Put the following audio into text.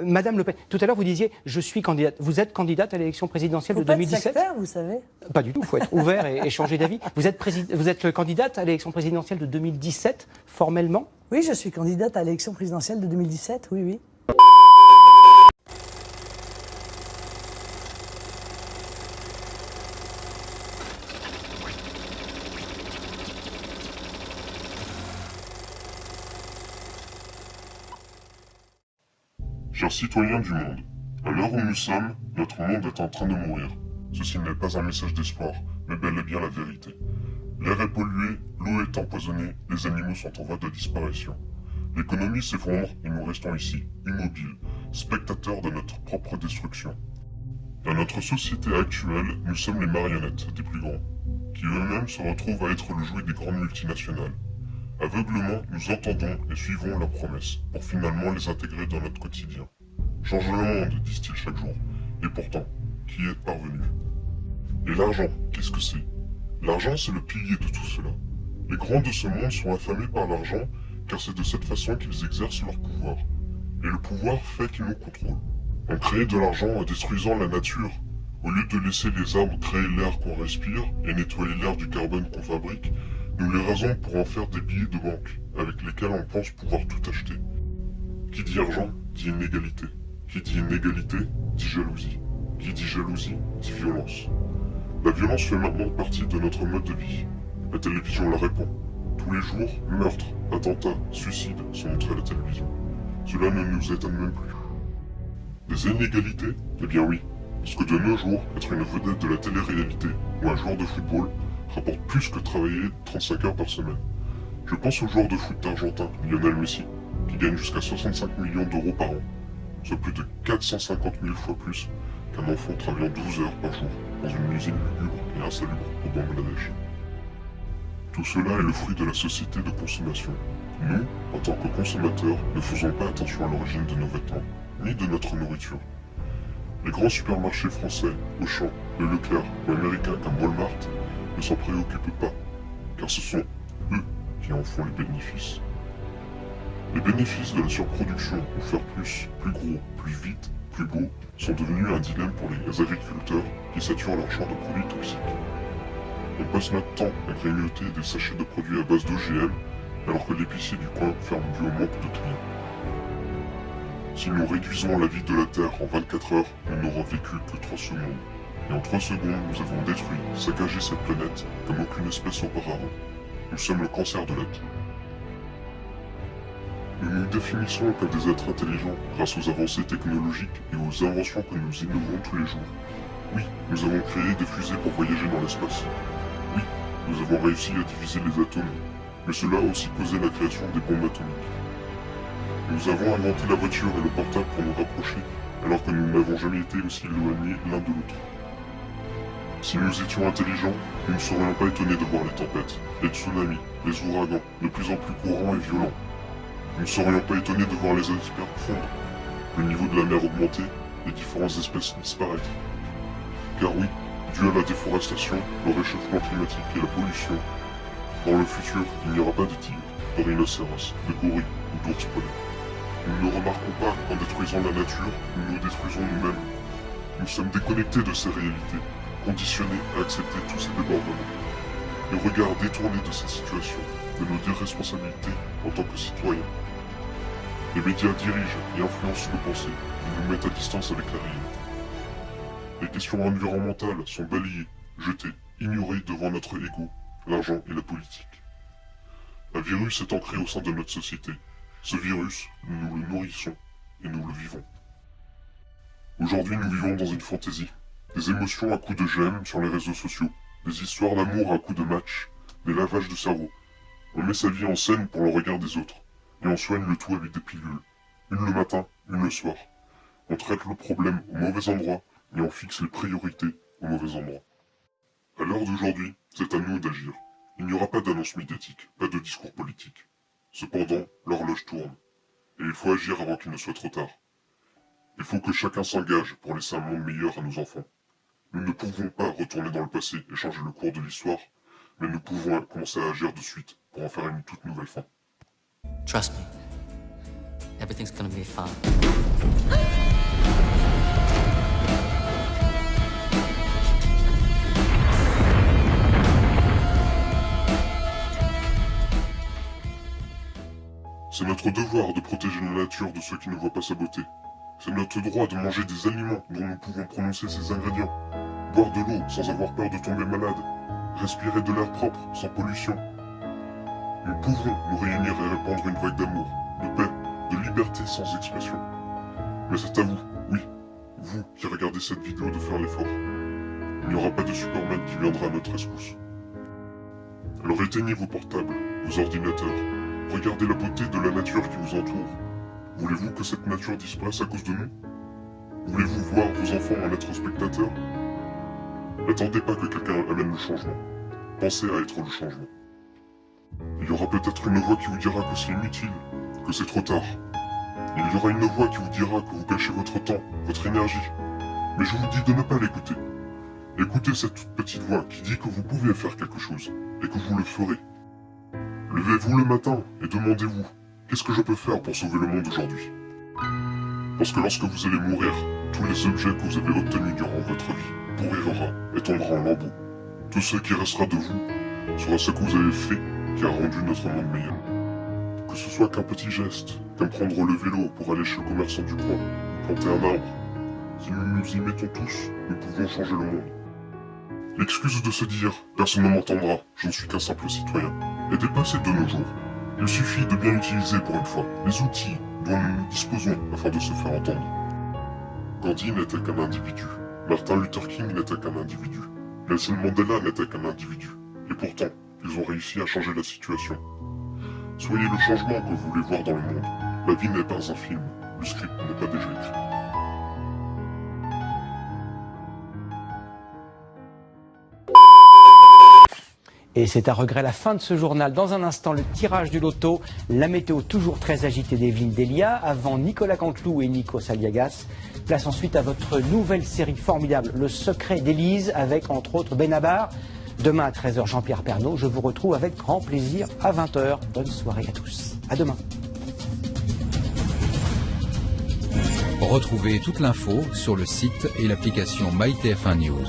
Madame Le Pen, tout à l'heure vous disiez je suis candidate. Vous êtes candidate à l'élection présidentielle de 2017 Faut pas être sectaire, vous savez. Pas du tout, il faut être ouvert et changer d'avis. Vous êtes candidate à l'élection présidentielle de 2017, formellement? Oui, je suis candidate à l'élection présidentielle de 2017, oui, oui. Chers citoyens du monde, à l'heure où nous sommes, notre monde est en train de mourir. Ceci n'est pas un message d'espoir, mais bel et bien la vérité. L'air est pollué, l'eau est empoisonnée, les animaux sont en voie de disparition. L'économie s'effondre et nous restons ici, immobiles, spectateurs de notre propre destruction. Dans notre société actuelle, nous sommes les marionnettes des plus grands, qui eux-mêmes se retrouvent à être le jouet des grandes multinationales. Aveuglement, nous entendons et suivons leurs promesses, pour finalement les intégrer dans notre quotidien. Change le monde, disent-ils chaque jour. Et pourtant, qui est parvenu? Et l'argent, qu'est-ce que c'est? L'argent, c'est le pilier de tout cela. Les grands de ce monde sont affamés par l'argent, car c'est de cette façon qu'ils exercent leur pouvoir. Et le pouvoir fait qu'ils nous contrôlent. On crée de l'argent en détruisant la nature. Au lieu de laisser les arbres créer l'air qu'on respire et nettoyer l'air du carbone qu'on fabrique, nous les rasons pour en faire des billets de banque, avec lesquels on pense pouvoir tout acheter. Qui dit argent, dit inégalité. Qui dit inégalité, dit jalousie. Qui dit jalousie, dit violence. La violence fait maintenant partie de notre mode de vie. La télévision la répand. Tous les jours, meurtres, attentats, suicides sont montrés à la télévision. Cela ne nous étonne même plus. Des inégalités? Eh bien oui, parce que de nos jours, être une vedette de la télé-réalité ou un joueur de football rapporte plus que travailler 35 heures par semaine. Je pense au joueur de foot argentin, Lionel Messi, qui gagne jusqu'à 65 millions d'euros par an, soit plus de 450 000 fois plus qu'un enfant travaillant 12 heures par jour dans une usine lugubre et insalubre au Bangladesh. Tout cela est le fruit de la société de consommation. Nous, en tant que consommateurs, ne faisons pas attention à l'origine de nos vêtements, ni de notre nourriture. Les grands supermarchés français, Auchan, le Leclerc ou américains comme Walmart ne s'en préoccupent pas, car ce sont eux qui en font les bénéfices. Les bénéfices de la surproduction ou faire plus gros, plus vite, plus beau, sont devenus un dilemme pour les agriculteurs qui saturent leur champ de produits toxiques. On passe notre temps à grignoter des sachets de produits à base d'OGM, alors que l'épicier du coin ferme dû au manque de clients. Si nous réduisons la vie de la Terre en 24 heures, nous n'aurons vécu que 3 secondes. Et en 3 secondes, nous avons détruit, saccagé cette planète comme aucune espèce auparavant. Nous sommes le cancer de la vie. Nous nous définissons comme des êtres intelligents grâce aux avancées technologiques et aux inventions que nous innovons tous les jours. Oui, nous avons créé des fusées pour voyager dans l'espace. Oui, nous avons réussi à diviser les atomes, mais cela a aussi causé la création des bombes atomiques. Nous avons inventé la voiture et le portable pour nous rapprocher, alors que nous n'avons jamais été aussi éloignés l'un de l'autre. Si nous étions intelligents, nous ne serions pas étonnés de voir les tempêtes, les tsunamis, les ouragans, de plus en plus courants et violents. Nous ne serions pas étonnés de voir les icebergs fondre, le niveau de la mer augmenter, les différentes espèces disparaître. Car oui, dû à la déforestation, le réchauffement climatique et la pollution, dans le futur, il n'y aura pas de tigres, de rhinocéros, de gorilles ou d'ours polaires. Nous ne remarquons pas qu'en détruisant la nature, nous nous détruisons nous-mêmes. Nous sommes déconnectés de ces réalités, conditionnés à accepter tous ces débordements. Le regard détourné de ces situations, de nos irresponsabilités en tant que citoyens. Les médias dirigent et influencent nos pensées et nous mettent à distance avec la réalité. Les questions environnementales sont balayées, jetées, ignorées devant notre ego, l'argent et la politique. Un virus est ancré au sein de notre société. Ce virus, nous le nourrissons et nous le vivons. Aujourd'hui, nous vivons dans une fantaisie. Des émotions à coups de j'aime sur les réseaux sociaux, des histoires d'amour à coups de match, des lavages de cerveau. On met sa vie en scène pour le regard des autres, et on soigne le tout avec des pilules. Une le matin, une le soir. On traite le problème au mauvais endroit, et on fixe les priorités au mauvais endroit. À l'heure d'aujourd'hui, c'est à nous d'agir. Il n'y aura pas d'annonce médiatique, pas de discours politique. Cependant, l'horloge tourne, et il faut agir avant qu'il ne soit trop tard. Il faut que chacun s'engage pour laisser un monde meilleur à nos enfants. Nous ne pouvons pas retourner dans le passé et changer le cours de l'histoire, mais nous pouvons commencer à agir de suite pour en faire une toute nouvelle fin. Trust me. Everything's gonna be fine. C'est notre devoir de protéger la nature de ceux qui ne voient pas sa beauté. C'est notre droit de manger des aliments dont nous pouvons prononcer ses ingrédients. Boire de l'eau sans avoir peur de tomber malade. Respirer de l'air propre, sans pollution. Nous pouvons nous réunir et répandre une vague d'amour, de paix, de liberté sans expression. Mais c'est à vous, oui, vous qui regardez cette vidéo, de faire l'effort. Il n'y aura pas de Superman qui viendra à notre rescousse. Alors éteignez vos portables, vos ordinateurs. Regardez la beauté de la nature qui vous entoure. Voulez-vous que cette nature disparaisse à cause de nous? Voulez-vous voir vos enfants en être spectateurs? N'attendez pas que quelqu'un amène le changement. Pensez à être le changement. Il y aura peut-être une voix qui vous dira que c'est inutile, que c'est trop tard. Il y aura une voix qui vous dira que vous gâchez votre temps, votre énergie. Mais je vous dis de ne pas l'écouter. Écoutez cette toute petite voix qui dit que vous pouvez faire quelque chose, et que vous le ferez. Levez-vous le matin et demandez-vous, qu'est-ce que je peux faire pour sauver le monde aujourd'hui? Parce que lorsque vous allez mourir, tous les objets que vous avez obtenus durant votre vie pourrira et tombera en lambeaux. Tout ce qui restera de vous sera ce que vous avez fait qui a rendu notre monde meilleur. Que ce soit qu'un petit geste, comme prendre le vélo pour aller chez le commerçant du coin, ou planter un arbre. Si nous nous y mettons tous, nous pouvons changer le monde. L'excuse de se dire « personne ne m'entendra, je ne suis qu'un simple citoyen » est dépassée de nos jours. Il suffit de bien utiliser pour une fois les outils dont nous disposons afin de se faire entendre. Gandhi n'était qu'un individu. Martin Luther King n'était qu'un individu. Nelson Mandela n'était qu'un individu. Et pourtant, ils ont réussi à changer la situation. Soyez le changement que vous voulez voir dans le monde. La vie n'est pas un film. Le script n'est pas déjà écrit. Et c'est à regret la fin de ce journal. Dans un instant, le tirage du loto, la météo toujours très agitée d'Evelyne Delia, avant Nicolas Canteloup et Nico Saliagas. Place ensuite à votre nouvelle série formidable, Le Secret d'Élise, avec entre autres Benabar. Demain à 13h, Jean-Pierre Pernaut. Je vous retrouve avec grand plaisir à 20h. Bonne soirée à tous. À demain. Retrouvez toute l'info sur le site et l'application MyTF1 News.